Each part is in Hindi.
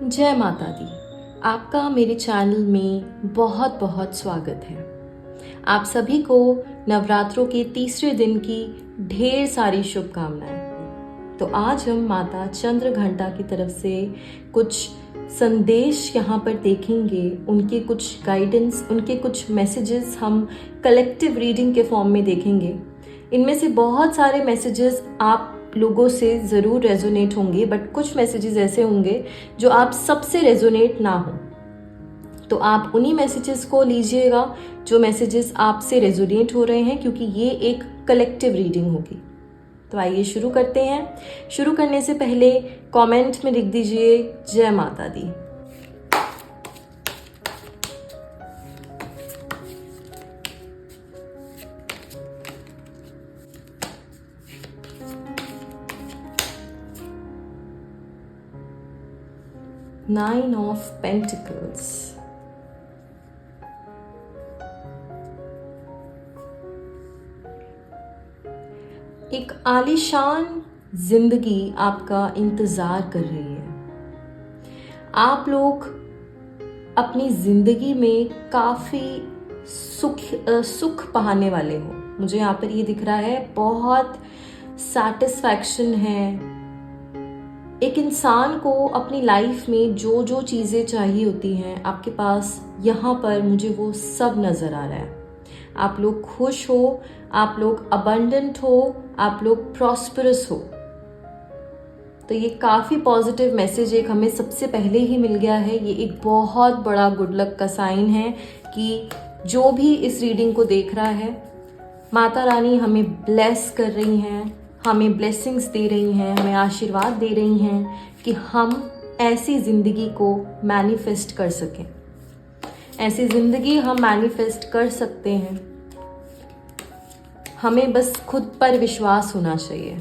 जय माता दी। आपका मेरे चैनल में बहुत बहुत स्वागत है। आप सभी को नवरात्रों के तीसरे दिन की ढेर सारी शुभकामनाएं। तो आज हम माता चंद्र घंटा की तरफ से कुछ संदेश यहाँ पर देखेंगे, उनके कुछ गाइडेंस, उनके कुछ मैसेजेस हम कलेक्टिव रीडिंग के फॉर्म में देखेंगे। इनमें से बहुत सारे मैसेजेस आप लोगों से ज़रूर रेजोनेट होंगे, बट कुछ मैसेजेस ऐसे होंगे जो आप सबसे रेजोनेट ना हो। तो आप उन्हीं मैसेजेस को लीजिएगा जो मैसेजेस आपसे रेजोनेट हो रहे हैं, क्योंकि ये एक कलेक्टिव रीडिंग होगी। तो आइए शुरू करते हैं। शुरू करने से पहले कमेंट में लिख दीजिए जय माता दी। Nine of Pentacles. एक आलीशान जिंदगी आपका इंतजार कर रही है। आप लोग अपनी जिंदगी में काफी सुख पाने वाले हो। मुझे यहाँ पर ये दिख रहा है, बहुत सैटिस्फैक्शन है। एक इंसान को अपनी लाइफ में जो जो चीज़ें चाहिए होती हैं आपके पास, यहाँ पर मुझे वो सब नज़र आ रहा है। आप लोग खुश हो, आप लोग अबंडेंट हो, आप लोग प्रॉस्परस हो। तो ये काफ़ी पॉजिटिव मैसेज एक हमें सबसे पहले ही मिल गया है। ये एक बहुत बड़ा गुड लक का साइन है कि जो भी इस रीडिंग को देख रहा है, माता रानी हमें ब्लेस कर रही हैं, हमें ब्लेसिंग्स दे रही हैं, हमें आशीर्वाद दे रही हैं कि हम ऐसी ज़िंदगी को मैनिफेस्ट कर सकें। ऐसी ज़िंदगी हम मैनिफेस्ट कर सकते हैं। हमें बस खुद पर विश्वास होना चाहिए।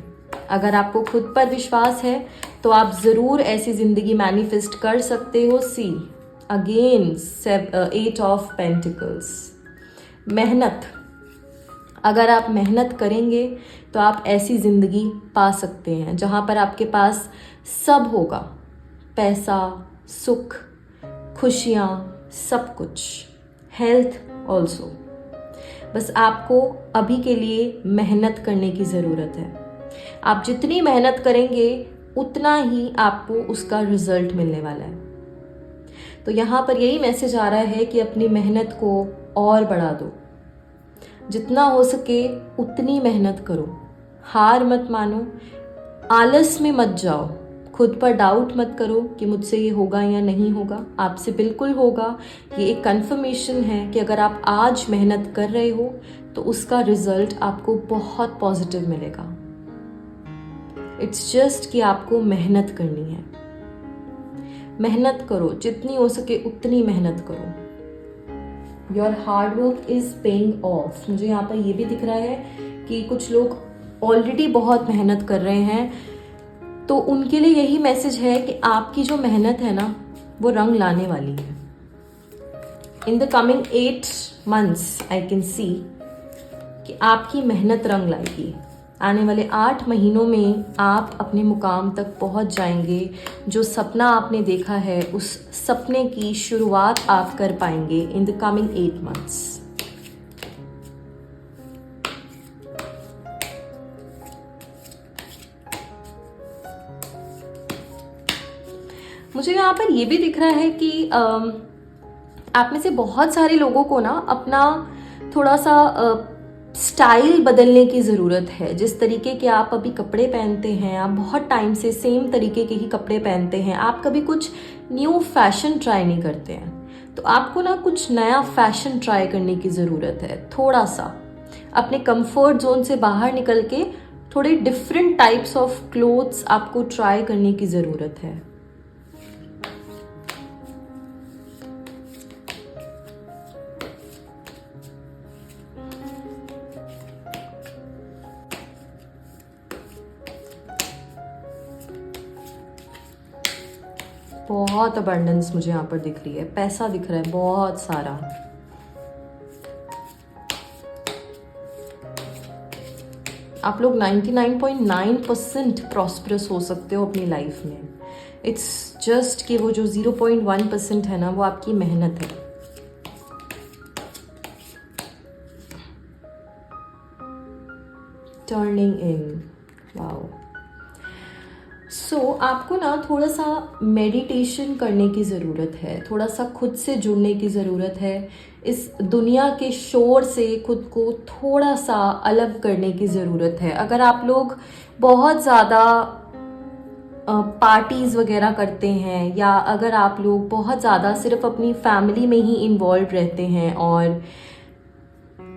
अगर आपको खुद पर विश्वास है तो आप ज़रूर ऐसी ज़िंदगी मैनिफेस्ट कर सकते हो। See again 8 of pentacles. मेहनत, अगर आप मेहनत करेंगे तो आप ऐसी ज़िंदगी पा सकते हैं जहाँ पर आपके पास सब होगा, पैसा, सुख, खुशियाँ, सब कुछ, हेल्थ ऑल्सो। बस आपको अभी के लिए मेहनत करने की ज़रूरत है। आप जितनी मेहनत करेंगे उतना ही आपको उसका रिजल्ट मिलने वाला है। तो यहाँ पर यही मैसेज आ रहा है कि अपनी मेहनत को और बढ़ा दो। जितना हो सके उतनी मेहनत करो, हार मत मानो, आलस में मत जाओ, खुद पर डाउट मत करो कि मुझसे ये होगा या नहीं होगा। आपसे बिल्कुल होगा। ये एक कंफर्मेशन है कि अगर आप आज मेहनत कर रहे हो तो उसका रिजल्ट आपको बहुत पॉजिटिव मिलेगा। इट्स जस्ट कि आपको मेहनत करनी है। मेहनत करो, जितनी हो सके उतनी मेहनत करो। Your hard work is paying off. मुझे यहाँ पर ये भी दिख रहा है कि कुछ लोग ऑलरेडी बहुत मेहनत कर रहे हैं, तो उनके लिए यही मैसेज है कि आपकी जो मेहनत है ना, वो रंग लाने वाली है। In the coming 8 months I can see कि आपकी मेहनत रंग लाएगी। आने वाले 8 महीनों में आप अपने मुकाम तक पहुंच जाएंगे। जो सपना आपने देखा है, उस सपने की शुरुआत आप कर पाएंगे इन द कमिंग 8 months। मुझे यहाँ पर ये भी दिख रहा है कि आप में से बहुत सारे लोगों को ना अपना थोड़ा सा स्टाइल बदलने की ज़रूरत है। जिस तरीके के आप अभी कपड़े पहनते हैं, आप बहुत टाइम से सेम तरीके के ही कपड़े पहनते हैं, आप कभी कुछ न्यू फैशन ट्राई नहीं करते हैं। तो आपको ना कुछ नया फैशन ट्राई करने की ज़रूरत है। थोड़ा सा अपने कंफर्ट जोन से बाहर निकल के थोड़े डिफरेंट टाइप्स ऑफ क्लोथ्स आपको ट्राई करने की ज़रूरत है। बहुत अबंडेंस मुझे यहाँ पर दिख रही है, पैसा दिख रहा है बहुत सारा। आप लोग 99.9% प्रॉस्परस हो सकते हो अपनी लाइफ में। इट्स जस्ट कि वो जो 0.1% है ना, वो आपकी मेहनत है। टर्निंग इन, वाओ। सो आपको ना थोड़ा सा मेडिटेशन करने की ज़रूरत है, थोड़ा सा खुद से जुड़ने की ज़रूरत है। इस दुनिया के शोर से खुद को थोड़ा सा अलग करने की ज़रूरत है। अगर आप लोग बहुत ज़्यादा पार्टीज़ वगैरह करते हैं, या अगर आप लोग बहुत ज़्यादा सिर्फ अपनी फैमिली में ही इन्वॉल्व रहते हैं और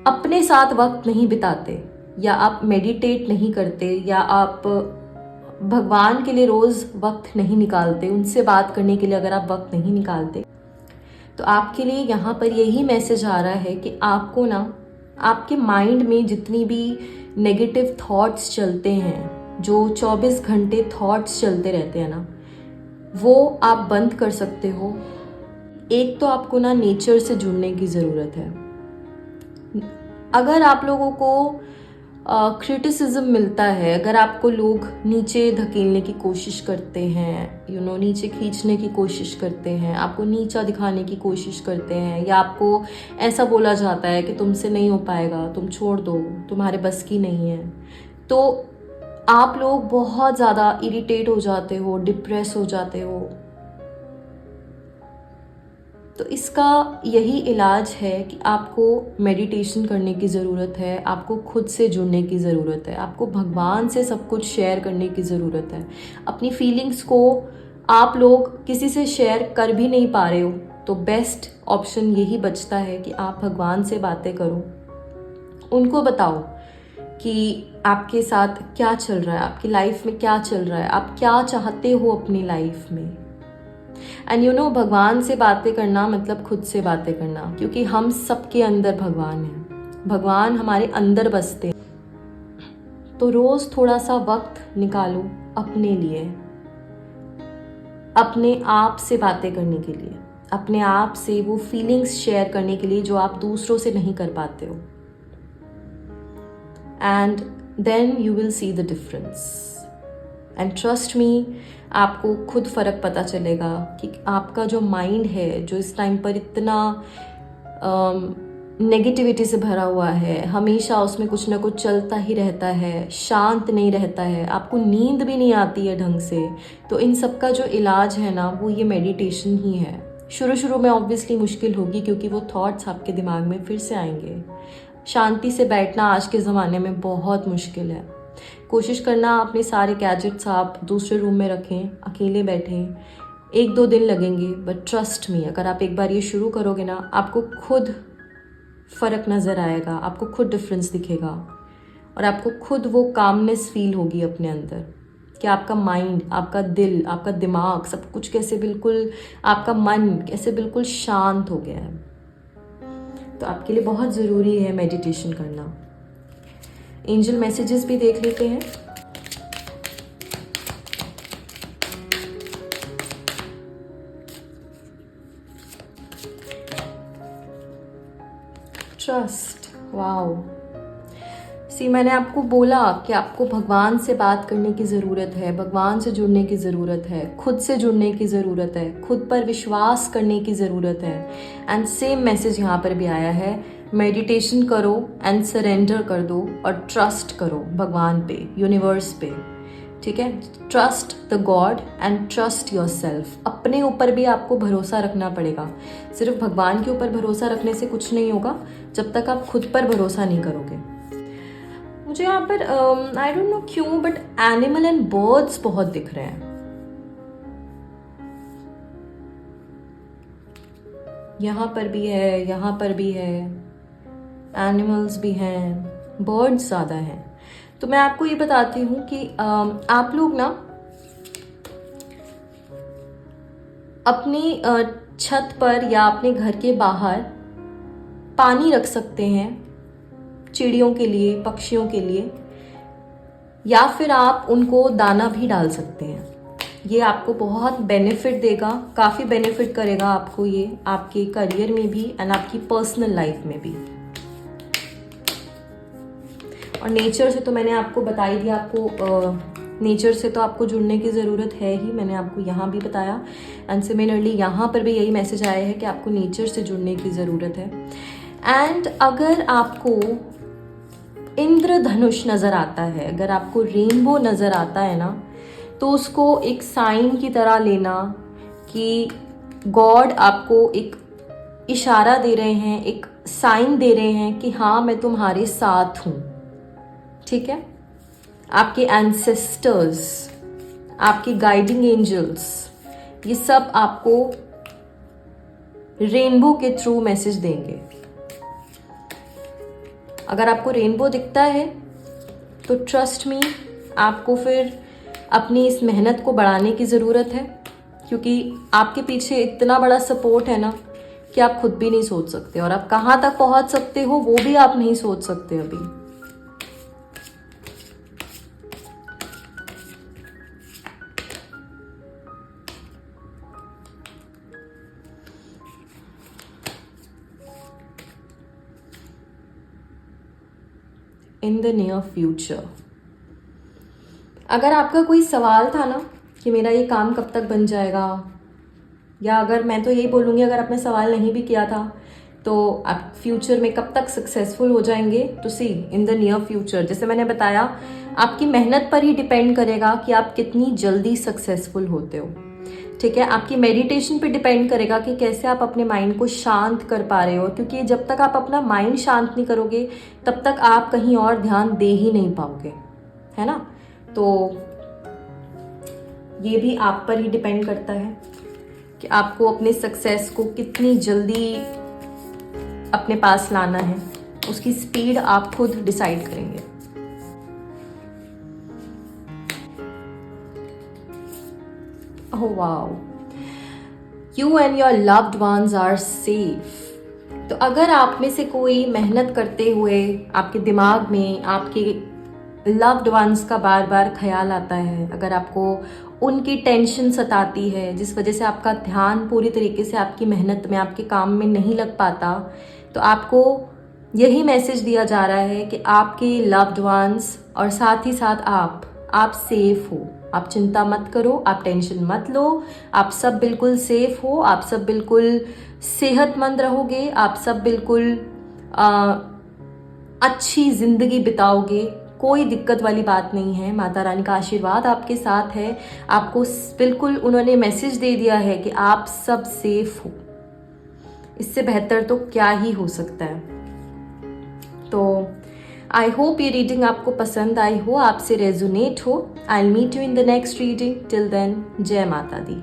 अपने साथ वक्त नहीं बिताते, या आप मेडिटेट नहीं करते, या आप भगवान के लिए रोज़ वक्त नहीं निकालते, उनसे बात करने के लिए अगर आप वक्त नहीं निकालते, तो आपके लिए यहाँ पर यही मैसेज आ रहा है कि आपको ना आपके माइंड में जितनी भी नेगेटिव थॉट्स चलते हैं, जो 24 घंटे थॉट्स चलते रहते हैं ना, वो आप बंद कर सकते हो। एक तो आपको ना नेचर से जुड़ने की ज़रूरत है। अगर आप लोगों को क्रिटिसिज्म मिलता है, अगर आपको लोग नीचे धकेलने की कोशिश करते हैं, नीचे खींचने की कोशिश करते हैं, आपको नीचा दिखाने की कोशिश करते हैं, या आपको ऐसा बोला जाता है कि तुमसे नहीं हो पाएगा, तुम छोड़ दो, तुम्हारे बस की नहीं है, तो आप लोग बहुत ज़्यादा इरिटेट हो जाते हो, डिप्रेस हो जाते हो। तो इसका यही इलाज है कि आपको मेडिटेशन करने की ज़रूरत है, आपको खुद से जुड़ने की ज़रूरत है, आपको भगवान से सब कुछ शेयर करने की ज़रूरत है। अपनी फीलिंग्स को आप लोग किसी से शेयर कर भी नहीं पा रहे हो, तो बेस्ट ऑप्शन यही बचता है कि आप भगवान से बातें करो, उनको बताओ कि आपके साथ क्या चल रहा है, आपकी लाइफ में क्या चल रहा है, आप क्या चाहते हो अपनी लाइफ में। एंड भगवान से बातें करना मतलब खुद से बातें करना, क्योंकि हम सबके अंदर भगवान हैं, भगवान हमारे अंदर बसते हैं। तो रोज थोड़ा सा वक्त निकालो अपने लिए, अपने आप से बातें करने के लिए, अपने आप से वो फीलिंग्स शेयर करने के लिए जो आप दूसरों से नहीं कर पाते हो। And then you will see the difference. And trust me, आपको खुद फ़र्क पता चलेगा कि आपका जो माइंड है, जो इस टाइम पर इतना नेगेटिविटी से भरा हुआ है, हमेशा उसमें कुछ ना कुछ चलता ही रहता है, शांत नहीं रहता है, आपको नींद भी नहीं आती है ढंग से, तो इन सब का जो इलाज है ना, वो ये मेडिटेशन ही है। शुरू में ऑब्वियसली मुश्किल होगी, क्योंकि वो थॉट्स आपके दिमाग में फिर से आएंगे। शांति से बैठना आज के ज़माने में बहुत मुश्किल है। कोशिश करना अपने सारे गैजेट्स आप दूसरे रूम में रखें, अकेले बैठें। 1-2 दिन लगेंगे, बट ट्रस्ट मी, अगर आप एक बार ये शुरू करोगे ना, आपको खुद फ़र्क नज़र आएगा, आपको खुद डिफरेंस दिखेगा, और आपको खुद वो कामनेस फील होगी अपने अंदर कि आपका माइंड, आपका दिल, आपका दिमाग, सब कुछ कैसे बिल्कुल, आपका मन कैसे बिल्कुल शांत हो गया है। तो आपके लिए बहुत ज़रूरी है मेडिटेशन करना। एंजल मैसेजेस भी देख लेते हैं। Trust, wow. मैंने आपको बोला कि आपको भगवान से बात करने की ज़रूरत है, भगवान से जुड़ने की ज़रूरत है, खुद से जुड़ने की ज़रूरत है, खुद पर विश्वास करने की ज़रूरत है। एंड सेम मैसेज यहाँ पर भी आया है, मेडिटेशन करो एंड सरेंडर कर दो, और ट्रस्ट करो भगवान पे, यूनिवर्स पे, ठीक है। Trust the God and trust yourself. अपने ऊपर भी आपको भरोसा रखना पड़ेगा। सिर्फ भगवान के ऊपर भरोसा रखने से कुछ नहीं होगा जब तक आप खुद पर भरोसा नहीं करोगे। मुझे यहाँ पर आई डोंट नो क्यों, बट एनिमल एंड बर्ड्स बहुत दिख रहे हैं। यहाँ पर भी है, यहाँ पर भी है, एनिमल्स भी हैं, बर्ड्स ज़्यादा हैं। तो मैं आपको ये बताती हूँ कि आप लोग ना अपनी छत पर या अपने घर के बाहर पानी रख सकते हैं चिड़ियों के लिए, पक्षियों के लिए, या फिर आप उनको दाना भी डाल सकते हैं। ये आपको बहुत बेनिफिट देगा, काफ़ी बेनिफिट करेगा आपको ये, आपके करियर में भी एंड आपकी पर्सनल लाइफ में भी। और नेचर से तो मैंने आपको बता ही दिया, आपको नेचर से तो आपको जुड़ने की ज़रूरत है ही, मैंने आपको यहाँ भी बताया। एंड सिमिलरली यहाँ पर भी यही मैसेज आया है कि आपको नेचर से जुड़ने की ज़रूरत है। एंड अगर आपको इंद्रधनुष नज़र आता है, अगर आपको रेनबो नज़र आता है ना, तो उसको एक साइन की तरह लेना कि गॉड आपको एक इशारा दे रहे हैं, एक साइन दे रहे हैं कि हाँ मैं तुम्हारे साथ हूँ। ठीक है, आपके एंसेस्टर्स, आपके गाइडिंग एंजल्स, ये सब आपको रेनबो के थ्रू मैसेज देंगे। अगर आपको रेनबो दिखता है तो ट्रस्ट मी, आपको फिर अपनी इस मेहनत को बढ़ाने की ज़रूरत है, क्योंकि आपके पीछे इतना बड़ा सपोर्ट है ना कि आप खुद भी नहीं सोच सकते, और आप कहाँ तक पहुँच सकते हो वो भी आप नहीं सोच सकते अभी। इन द नियर फ्यूचर, अगर आपका कोई सवाल था ना कि मेरा ये काम कब तक बन जाएगा, या अगर मैं तो यही बोलूँगी अगर आपने सवाल नहीं भी किया था तो आप फ्यूचर में कब तक सक्सेसफुल हो जाएंगे, तो सी इन द नियर फ्यूचर, जैसे मैंने बताया आपकी मेहनत पर ही डिपेंड करेगा कि आप कितनी जल्दी सक्सेसफुल होते हो। ठीक है, आपकी मेडिटेशन पे डिपेंड करेगा कि कैसे आप अपने माइंड को शांत कर पा रहे हो, क्योंकि जब तक आप अपना माइंड शांत नहीं करोगे तब तक आप कहीं और ध्यान दे ही नहीं पाओगे, है ना। तो ये भी आप पर ही डिपेंड करता है कि आपको अपने सक्सेस को कितनी जल्दी अपने पास लाना है, उसकी स्पीड आप खुद डिसाइड करेंगे। Oh wow, you and your loved ones are safe. तो अगर आप में से कोई मेहनत करते हुए आपके दिमाग में आपके लव्ड वंस का बार बार ख्याल आता है, अगर आपको उनकी टेंशन सताती है जिस वजह से आपका ध्यान पूरी तरीके से आपकी मेहनत में, आपके काम में नहीं लग पाता, तो आपको यही मैसेज दिया जा रहा है कि आपके लव्ड वंस और साथ ही साथ आप सेफ हो। आप चिंता मत करो, आप टेंशन मत लो, आप सब बिल्कुल सेफ हो, आप सब बिल्कुल सेहतमंद रहोगे, आप सब बिल्कुल अच्छी जिंदगी बिताओगे, कोई दिक्कत वाली बात नहीं है। माता रानी का आशीर्वाद आपके साथ है, आपको बिल्कुल उन्होंने मैसेज दे दिया है कि आप सब सेफ हो। इससे बेहतर तो क्या ही हो सकता है। तो आई होप ये रीडिंग आपको पसंद आई हो, आपसे रेजोनेट हो। I will meet you in the next reading. Till then, जय माता दी।